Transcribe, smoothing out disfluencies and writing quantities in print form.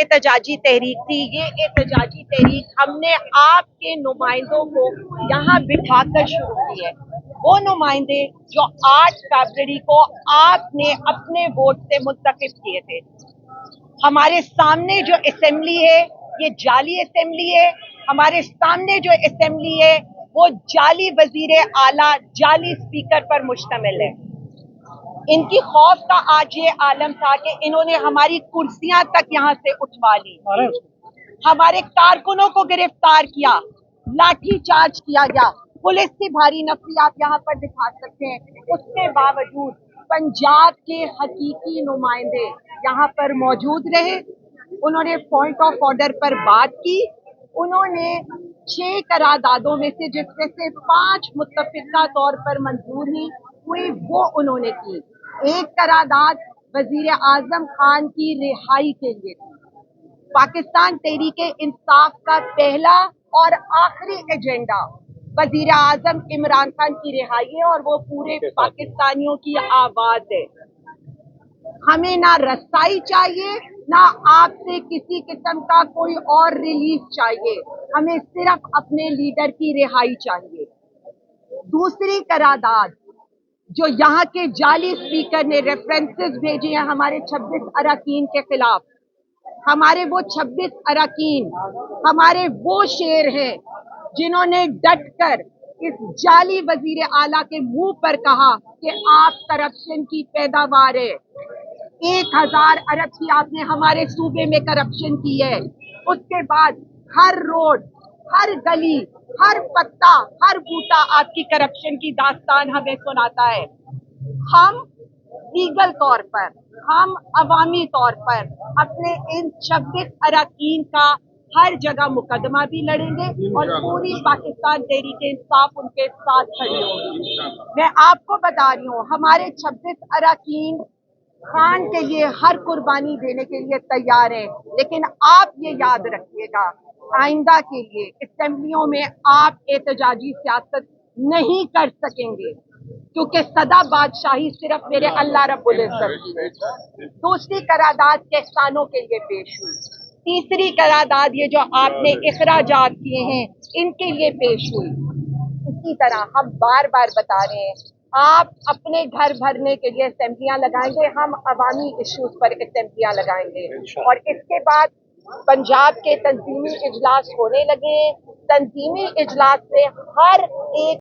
एहतजाजी तहरीक थी। ये एहतजाजी तहरीक हमने आपके नुमाइंदों को यहाँ बिठाकर शुरू की है। वो नुमाइंदे जो 8 फरवरी को आपने अपने वोट से मुंतखब किए थे। हमारे सामने जो असेंबली है ये जाली असेंबली है। हमारे सामने जो असेंबली है वो जाली वजीर आला, जाली स्पीकर पर मुश्तमिल है। इनकी खौफ का आज ये आलम था कि इन्होंने हमारी कुर्सियां तक यहाँ से उठवा ली, हमारे कारकुनों को गिरफ्तार किया, लाठी चार्ज किया गया, पुलिस की भारी नफरी आप यहाँ पर दिखा सकते हैं। उसके बावजूद पंजाब के हकीकी नुमाइंदे यहाँ पर मौजूद रहे। उन्होंने पॉइंट ऑफ ऑर्डर पर बात की। उन्होंने 6 करारदादों में से जिसमें से 5 मुत्तफिका तौर पर मंजूर हुई वो उन्होंने की। एक करारदाद वजीर आजम खान की रिहाई के लिए थी। पाकिस्तान तहरीक इंसाफ का पहला और आखिरी एजेंडा वजीर आजम इमरान खान की रिहाई है और वो पूरे पाकिस्तानियों की आवाज है। हमें ना रसाई चाहिए, ना आपसे किसी किस्म का कोई और रिलीफ चाहिए। हमें सिर्फ अपने लीडर की रिहाई चाहिए। दूसरी करारदाद जो यहाँ के जाली स्पीकर ने रेफरेंसेस भेजे हैं हमारे 26 अरकान के खिलाफ, हमारे वो 26 अरकान हमारे वो शेर हैं जिन्होंने डट कर इस जाली वजीर आला के मुंह पर कहा कि आप करप्शन की पैदावार है। 1000 अरब की आपने हमारे सूबे में करप्शन की है। उसके बाद हर रोड, हर गली, हर पत्ता, हर बूटा आपकी करप्शन की दास्तान हमें सुनाता है। हम लीगल तौर पर, हम अवामी तौर पर अपने इन 26 अरकान का हर जगह मुकदमा भी लड़ेंगे और पूरी पाकिस्तान तहरीक इंसाफ उनके साथ खड़ी होगी। मैं आपको बता रही हूँ हमारे 26 अरकान खान के लिए हर कुर्बानी देने के लिए तैयार है। लेकिन आप ये याद रखिएगा, आइंदा के लिए असेंबलियों में आप एहतजाजी सियासत नहीं कर सकेंगे क्योंकि सदा बादशाही सिर्फ मेरे अल्लाह रब्बुल इज्जत की है। दूसरी करारदाद किसानों के लिए पेश हुई। तीसरी करारदाद ये जो आपने इखराजात किए हैं इनके लिए पेश हुई। इसी तरह हम बार बार बता रहे हैं आप अपने घर भरने के लिए असेंबलियां लगाएंगे, हम अवामी इश्यूज पर असेंबलियां लगाएंगे। और इसके बाद पंजाब के तंजीमी इजलास होने लगे हैं। तंजीमी इजलास से हर एक